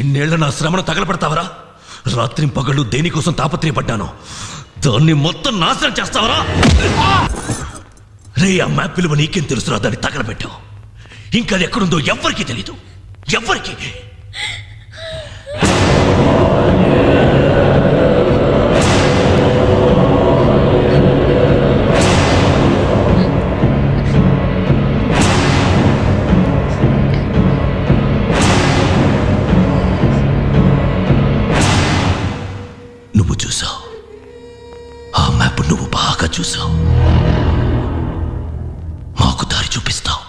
ఇన్నేళ్ల నా శ్రమను తగలబెడతావరా? రాత్రి పగళ్ళు దేనికోసం తాపత్రయపడ్డాను, దాన్ని మొత్తం నాశనం చేస్తావరా? రే, ఆ మ్యాప్ విలువ నీకేం తెలుసురా? దాన్ని తగలబెట్టావు. ఇంకా అది ఎక్కడుందో ఎవ్వరికీ తెలీదు, ఎవ్వరికి. నువ్వు చూసావు, ఆ మ్యాప్ నువ్వు బాగా చూసావు. మాకు దారి చూపిస్తావు.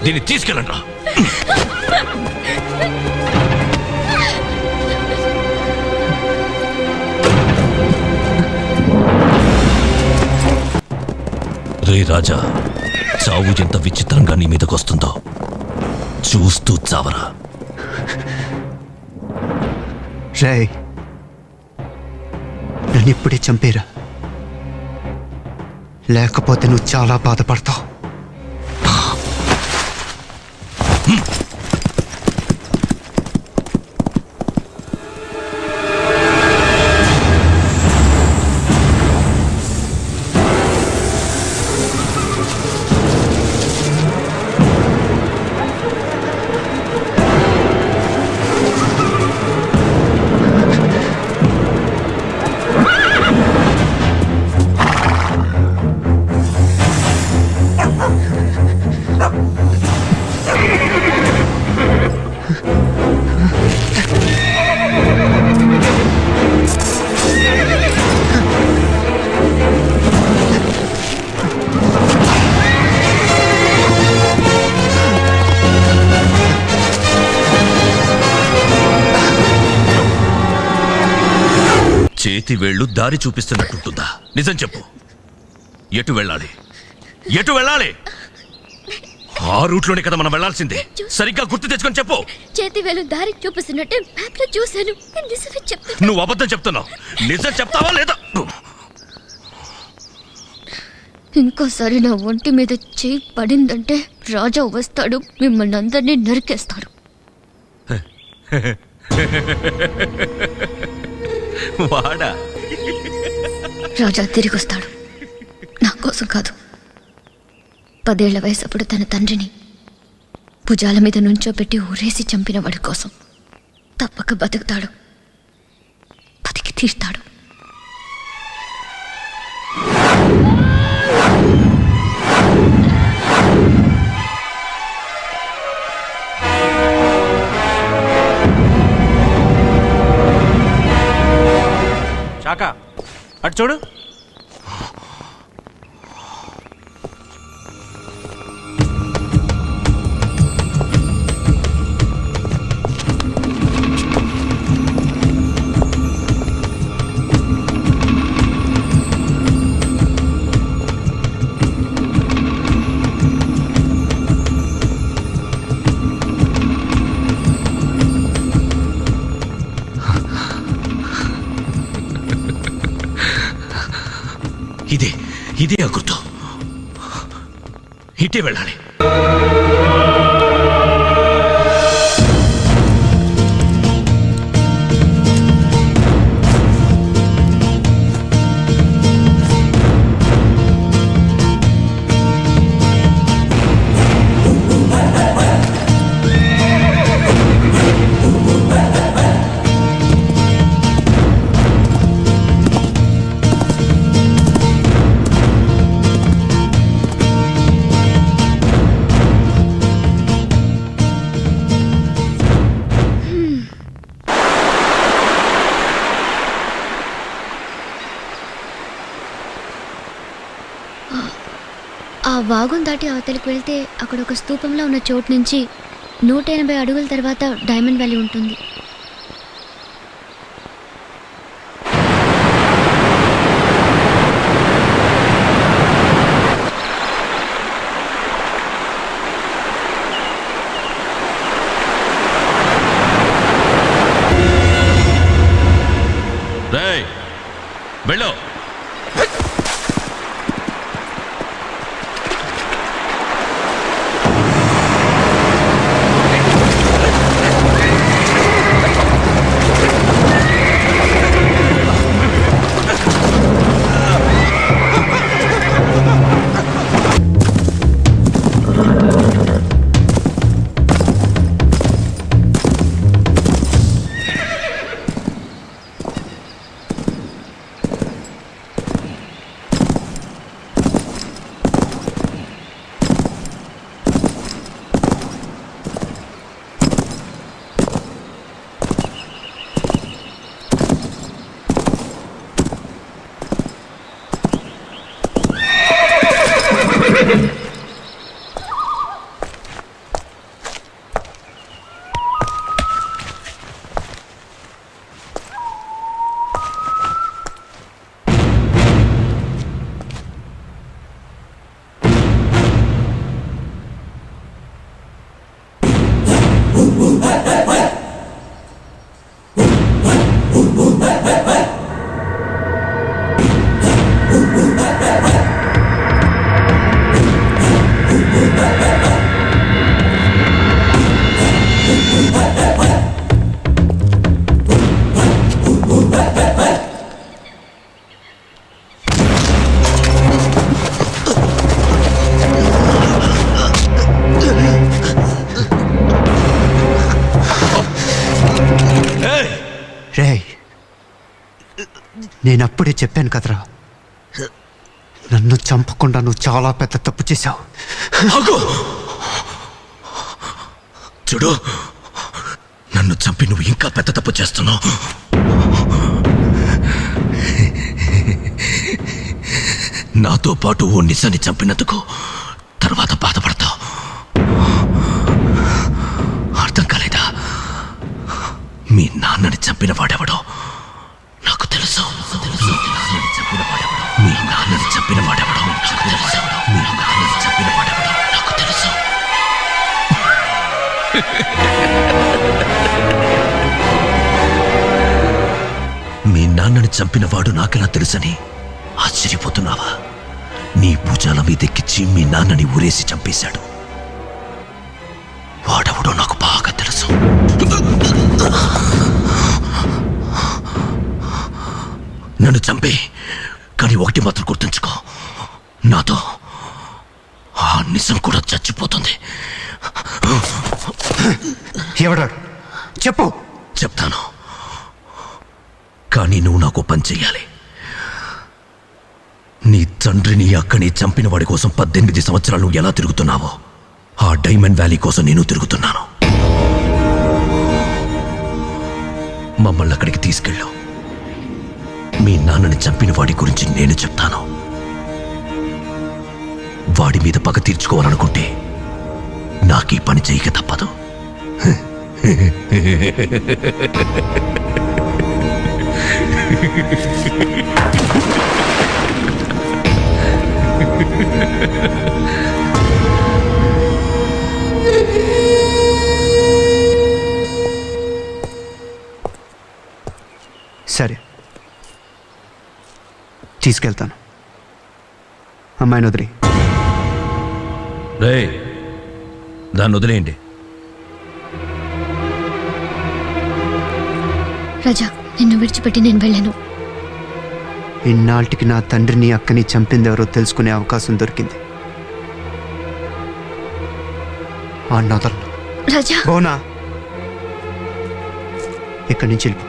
దీన్ని తీసుకెళ్ళండి. రే రాజా, చావు ఎంత విచిత్రంగా నీ మీదకి వస్తుందో చూస్తూ చావరా. రే, నన్ను ఇప్పుడే చంపేరా, లేకపోతే నువ్వు చాలా బాధపడతావు. చేతి వేళ్ళు దారి చూపిస్తున్నట్టుంటుందా? నిజం చెప్పు, ఎటు వెళ్ళాలి? ఎటు వెళ్ళాలి? ఆ రూట్లోనే కదా మనం వెళ్ళాల్సిందే. సరిగ్గా గుర్తు తెచ్చుకొని చెప్పు. చేతి వేలు దారి చూపిస్తున్నట్టే మ్యాప్ లో చూశాను. నువ్వు అబద్ధం చెప్తున్నావు. నిజం చెప్తావా లేదా? ఇంకోసారి నా ఒంటి మీద చేయి పడిందంటే రాజా వస్తాడు, మిమ్మల్ని అందరినీ నరికేస్తాడు. వాడా? రాజా తిరిగి వస్తాడు, నా కోసం కాదు. 10 ఏళ్ల వయసప్పుడు తన తండ్రిని భుజాల మీద నుంచోబెట్టి ఊరేసి చంపిన వాడి కోసం తప్పక బతుకుతాడు, బతికి తీస్తాడు. శాఖ, అటు చూడు. ఇదే ఆ గుర్తు. ఇటే వెళ్ళాలి. ఆ వాగును దాటి అవతలికి వెళ్తే అక్కడ ఒక స్తూపంలో ఉన్న చోటు నుంచి 180 అడుగుల తర్వాత డైమండ్ వ్యాలీ ఉంటుంది. రేయ్, వెళ్ళు. రేయ్, నేనప్పుడే చెప్పాను కదరా, నన్ను చంపకుండా నువ్వు చాలా పెద్ద తప్పు చేశావు. చూడు, నన్ను చంపి నువ్వు ఇంకా పెద్ద తప్పు చేస్తున్నావు. నాతో పాటు ఓ నిజాన్ని చంపినందుకు తర్వాత బాధపడతావు. అర్థం కాలేదా? మీ నాన్నని చంపిన వాడెవడో నాకు తెలుసు. మీ నాన్నని చంపిన వాడెవడో నాకు తెలుసు. మీ నాన్నని చంపిన వాడెవడో నాకు తెలుసు. మీ నాన్నని చంపిన వాడు నాకెలా తెలుసని ఆశ్చర్యపోతున్నావా? నీ భుజాల మీదెక్కించి మీ నాన్నని ఊరేసి చంపేశాడు. వాడెవడో నాకు బాగా తెలుసు. నన్ను చంపే, కానీ ఒకటి మాత్రం గుర్తుంచుకో, నాతో ఆ నిజం కూడా చచ్చిపోతుంది. ఎవడాడు చెప్పు. చెప్తాను, కానీ నువ్వు నాకు పని చెయ్యాలి. నీ తండ్రిని అక్కని చంపిన వాడి కోసం 18 సంవత్సరాలు నువ్వు ఎలా తిరుగుతున్నావో ఆ డైమండ్ వ్యాలీ కోసం నేను తిరుగుతున్నాను. మమ్మల్ని అక్కడికి తీసుకెళ్ళు. మీ నాన్నని చంపిన వాడి గురించి నేను చెప్తాను. వాడి మీద పగ తీర్చుకోవాలనుకుంటే నాకీ పని చేయక తప్పదు. సరే, తీసుకెళ్తాను. అమ్మాయిని వదిలి. రే దాన్ని వదిలేయండి. రాజా, నిన్ను విడిచిపెట్టి నేను వెళ్ళాను. ఇన్నాళ్ళకి నా తండ్రిని అక్కని చంపింది ఎవరో తెలుసుకునే అవకాశం దొరికింది. ఆ నదల్ రాజా, బోనా ఇక్కడి నుంచి వెళ్ళిపో.